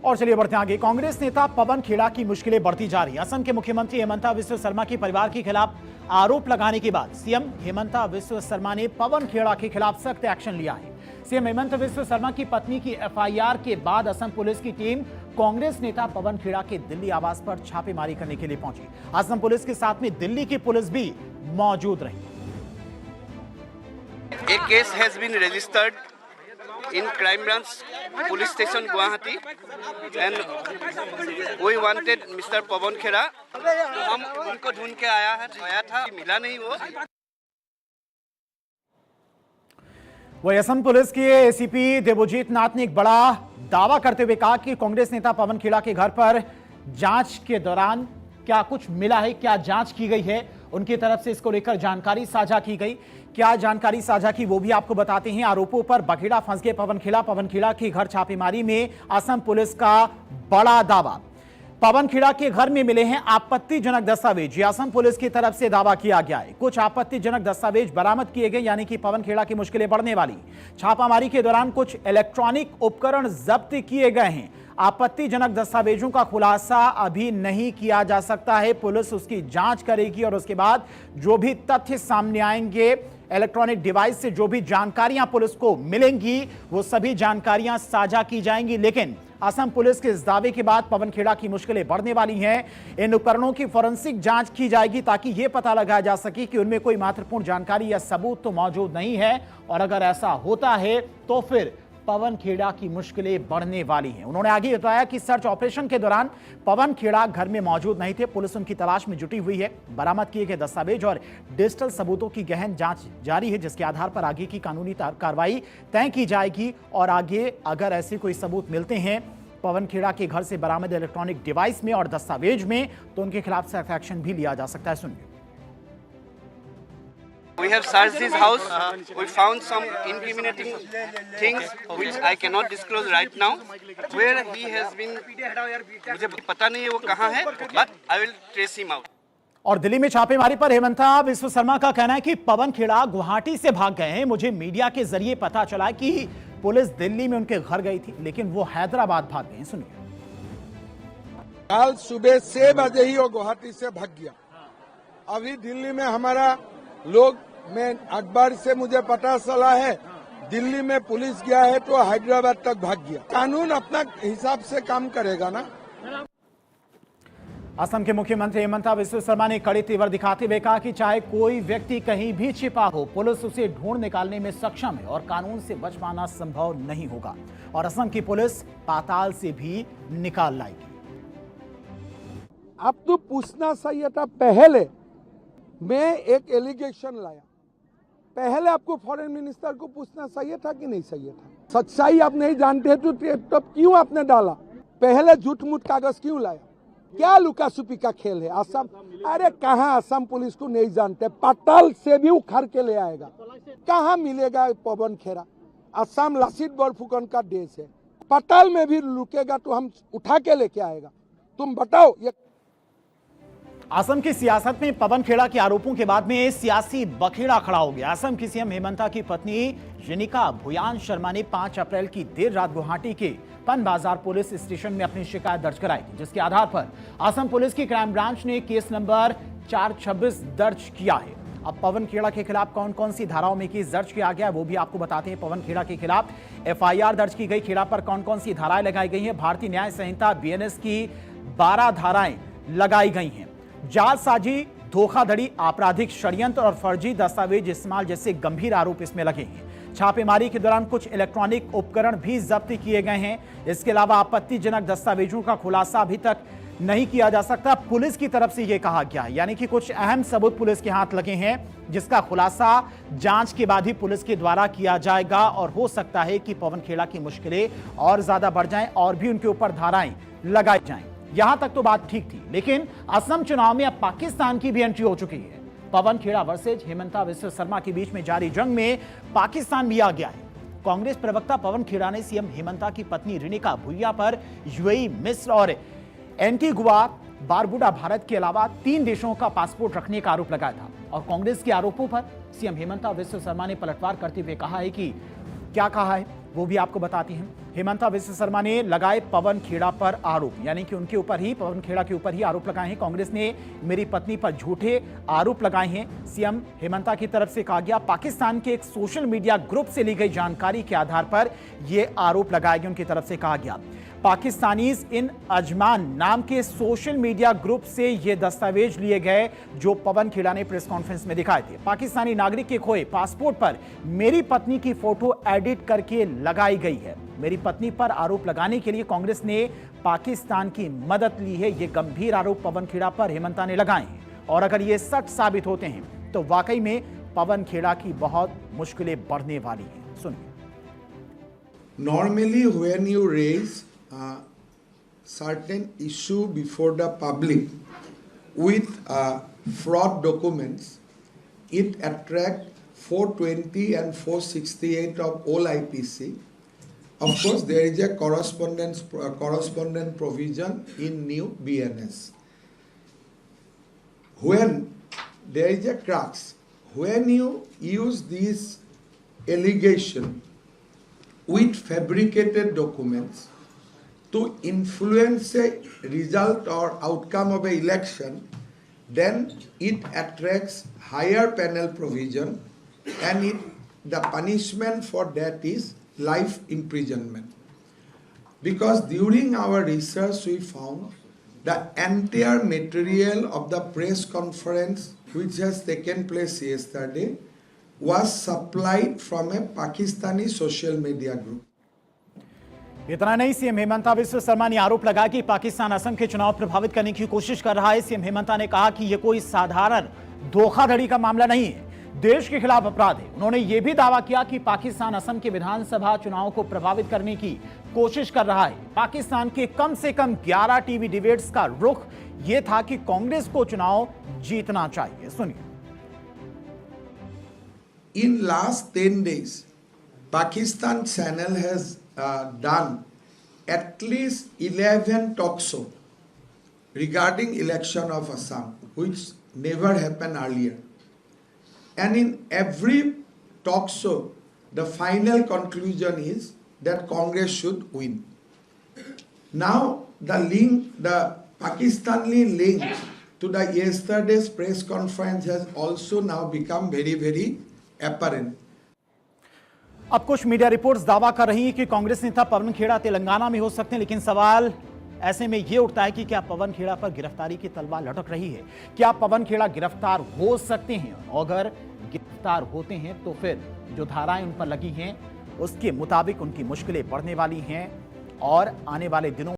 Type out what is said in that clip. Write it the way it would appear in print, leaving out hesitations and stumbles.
और चलिए बढ़ते आगे। कांग्रेस नेता पवन खेड़ा की मुश्किलें बढ़ती जा रही। असम के मुख्यमंत्री हेमंता बिस्वा शर्मा के परिवार के खिलाफ आरोप लगाने के बाद सीएम हेमंता बिस्वा शर्मा ने पवन खेड़ा के खिलाफ सख्त एक्शन लिया है। सीएम हेमंता बिस्वा शर्मा की पत्नी की एफआईआर के बाद असम पुलिस की टीम कांग्रेस नेता पवन खेड़ा के दिल्ली आवास पर छापेमारी करने के लिए पहुंची। असम पुलिस के साथ में दिल्ली की पुलिस भी मौजूद रही। A case has been registered in Crime Branch Police Station Guwahati and we wanted Mr. Pawan Khera। तो हम उनको ढूंढ के आया था, मिला नहीं वो। वही असम पुलिस के एसीपी देवजीत नाथ ने एक बड़ा दावा करते हुए कहा कि कांग्रेस नेता पवन खेड़ा के घर पर जांच के दौरान क्या कुछ मिला है, क्या जांच की गई है, उनकी तरफ से इसको लेकर जानकारी साझा की गई। क्या जानकारी साझा की वो भी आपको बताते हैं। आरोपों पर बखेड़ा फंस गए पवन खेड़ा के घर छापेमारी में असम पुलिस का बड़ा दावा। पवन खेड़ा के घर में मिले हैं आपत्तिजनक दस्तावेज। असम पुलिस की तरफ से दावा किया गया है कुछ आपत्तिजनक दस्तावेज बरामद किए गए, यानी कि पवन खेड़ा की मुश्किलें बढ़ने वाली। छापामारी के दौरान कुछ इलेक्ट्रॉनिक उपकरण जब्त किए गए हैं। आपत्तिजनक दस्तावेजों का खुलासा अभी नहीं किया जा सकता है। पुलिस उसकी जांच करेगी और उसके बाद जो भी तथ्य सामने आएंगे, इलेक्ट्रॉनिक डिवाइस से जो भी जानकारियां पुलिस को मिलेंगी, वो सभी जानकारियां साझा की जाएंगी। लेकिन असम पुलिस के इस दावे के बाद पवन खेड़ा की मुश्किलें बढ़ने वाली हैं। इन उपकरणों की फोरेंसिक जांच की जाएगी ताकि यह पता लगाया जा सके कि उनमें कोई महत्वपूर्ण जानकारी या सबूत तो मौजूद नहीं है, और अगर ऐसा होता है तो फिर पवन खेड़ा की मुश्किलें बढ़ने वाली हैं। उन्होंने आगे बताया कि सर्च ऑपरेशन के दौरान पवन खेड़ा घर में मौजूद नहीं थे। पुलिस उनकी तलाश में जुटी हुई है। बरामद किए गए दस्तावेज और डिजिटल सबूतों की गहन जांच जारी है, जिसके आधार पर आगे की कानूनी कार्रवाई तय की जाएगी। और आगे अगर ऐसे कोई सबूत मिलते हैं पवन खेड़ा के घर से बरामद इलेक्ट्रॉनिक डिवाइस में और दस्तावेज में, तो उनके खिलाफ सख्त एक्शन भी लिया जा सकता है। सुनिए। We have searched his house. We found some incriminating things which I cannot disclose right now. Where he has been, मुझे पता नहीं है वो कहाँ है, but I will trace him out. और दिल्ली में छापेमारी पर हेमंता बिस्वा शर्मा का कहना है कि पवन खेड़ा गुवाहाटी से भाग गए हैं। मुझे मीडिया के जरिए पता चला कि पुलिस दिल्ली में उनके घर गई थी, लेकिन वो हैदराबाद भाग गए। सुनिए। कल सुबह 6 बजे ही वो गुवाहाटी से भाग गया। अभी दिल्ली में हमारा लोग, मैं अखबार से मुझे पता चला है दिल्ली में पुलिस गया है तो हैदराबाद तक भाग गया। कानून अपना हिसाब से काम करेगा ना। असम के मुख्यमंत्री हेमंता बिस्वा शर्मा ने कड़े तेवर दिखाते हुए कहा कि चाहे कोई व्यक्ति कहीं भी छिपा हो, पुलिस उसे ढूंढ निकालने में सक्षम है और कानून से बच पाना संभव नहीं होगा, और असम की पुलिस पाताल से भी निकाल लाएगी। अब तो पूछना चाहिए था पहले। मैं एक एलिगेशन लाया, पहले आपको फॉरेन मिनिस्टर को पूछना चाहिए था कि नहीं चाहिए था। सच्चाई आप नहीं जानते तो तब क्यों आपने डाला? पहले झूठ मूठ कागज क्यों लाया? क्या लुका छुपी का खेल है? असम, अरे कहाँ असम पुलिस को नहीं जानते, पाताल से भी उखाड़ के ले आएगा। कहाँ मिलेगा पवन खेड़ा? असम लासित बोरफुकन का देश है, पाताल में भी लुकेगा तो हम उठा के लेके आएगा। तुम बताओ। ये असम की सियासत में पवन खेड़ा के आरोपों के बाद में सियासी बखेड़ा खड़ा हो गया। असम की सीएम हेमंता की पत्नी जनिका भुयान शर्मा ने 5 अप्रैल की देर रात गुवाहाटी के पन बाजार पुलिस स्टेशन में अपनी शिकायत दर्ज कराई थी, जिसके आधार पर असम पुलिस की क्राइम ब्रांच ने केस नंबर 426 दर्ज किया है। अब पवन खेड़ा के खिलाफ कौन कौन सी धाराओं में केस दर्ज किया गया वो भी आपको बताते हैं। पवन खेड़ा के खिलाफ एफआईआर दर्ज की गई। खेड़ा पर कौन कौन सी धाराएं लगाई गई हैं? भारतीय न्याय संहिता बीएनएस की 12 धाराएं लगाई गई हैं। जालसाजी, धोखाधड़ी, आपराधिक षड्यंत्र और फर्जी दस्तावेज इस्तेमाल जैसे गंभीर आरोप इसमें लगे हैं। छापेमारी के दौरान कुछ इलेक्ट्रॉनिक उपकरण भी जब्त किए गए हैं। इसके अलावा आपत्तिजनक दस्तावेजों का खुलासा अभी तक नहीं किया जा सकता। पुलिस की तरफ से यह कहा गया है, यानी कि कुछ अहम सबूत पुलिस के हाथ लगे हैं, जिसका खुलासा जांच के बाद ही पुलिस के द्वारा किया जाएगा। और हो सकता है कि पवन खेड़ा की मुश्किलें और ज्यादा बढ़ जाएं और भी उनके ऊपर धाराएं लगाई जाएं। यहां तक तो बात ठीक थी, लेकिन असम चुनाव में अब पाकिस्तान की भी एंट्री हो चुकी है। पवन खेड़ा वर्सेज हेमंता बिस्वा शर्मा के बीच में जारी जंग में पाकिस्तान भी आ गया है। कांग्रेस प्रवक्ता पवन खेड़ा ने सीएम हेमंता की पत्नी रिनिका भुइया पर यूएई, मिस्र और एंटीगुआ, बारबुडा, भारत के अलावा 3 देशों का पासपोर्ट रखने का आरोप लगाया था। और कांग्रेस के आरोपों पर सीएम हेमंता बिस्वा शर्मा ने पलटवार करते हुए कहा है कि क्या कहा है वो भी आपको बताते हैं। हेमंता विश्व शर्मा ने लगाए पवन खेड़ा पर आरोप, यानी कि उनके ऊपर ही, पवन खेड़ा के ऊपर ही आरोप लगाए हैं। कांग्रेस ने मेरी पत्नी पर झूठे आरोप लगाए हैं। सीएम हेमंता की तरफ से कहा गया, पाकिस्तान के एक सोशल मीडिया ग्रुप से ली गई जानकारी के आधार पर यह आरोप लगाए गए। उनकी तरफ से कहा गया, पाकिस्तानीज इन अजमान नाम के सोशल मीडिया ग्रुप से ये दस्तावेज लिए गए जो पवन खेड़ा ने प्रेस कॉन्फ्रेंस में दिखाए थे। पाकिस्तानी नागरिक के खोए पासपोर्ट पर मेरी पत्नी की फोटो एडिट करके लगाई गई है। मेरी पत्नी पर आरोप लगाने के लिए कांग्रेस ने पाकिस्तान की मदद ली है। ये गंभीर आरोप पवन खेड़ा पर हेमंता ने लगाए हैं और अगर ये सच साबित होते हैं तो वाकई में पवन खेड़ा की बहुत मुश्किलें बढ़ने वाली हैं। सुनिए। Normally, when you raise a certain issue before the public with fraud documents, it attracts 420 and 468 of all IPC. Of course, there is a correspondent provision in new BNS. When there is a crux, when you use this allegation with fabricated documents to influence a result or outcome of an election, then it attracts higher penal provision and the punishment for that is life imprisonment. Because during our research we found the entire material of the press conference which has taken place yesterday was supplied from a Pakistani social media group. इतना नहीं, CM Hemanta विश्व शर्मा ने आरोप लगाया कि पाकिस्तान असम के चुनाव प्रभावित करने की कोशिश कर रहा है। सीएम हेमंता ने कहा कि यह कोई साधारण धोखाधड़ी का मामला नहीं है, देश के खिलाफ अपराध है। उन्होंने यह भी दावा किया कि पाकिस्तान असम के विधानसभा चुनाव को प्रभावित करने की कोशिश कर रहा है। पाकिस्तान के कम से कम 11 टीवी डिबेट्स का रुख यह था कि कांग्रेस को चुनाव जीतना चाहिए। सुनिए। In last 10 days, Pakistan channel has done at least 11 talk show regarding election of Assam, which never happened earlier. And in every talk show, the final conclusion is that Congress should win. Now, the Pakistani link to the yesterday's press conference has also now become very, very apparent. अब कुछ media reports दावा कर रही हैं कि कांग्रेस नेता पवन खेड़ा तेलंगाना में हो सकते हैं, लेकिन सवाल ऐसे में यह उठता है कि क्या पवन खेड़ा पर गिरफ्तारी की तलवार लटक रही है? क्या पवन खेड़ा गिरफ्तार हो सकते हैं? अगर गिरफ्तार होते हैं तो फिर जो धाराएं उन पर लगी हैं उसके मुताबिक उनकी मुश्किलें बढ़ने वाली हैं और आने वाले दिनों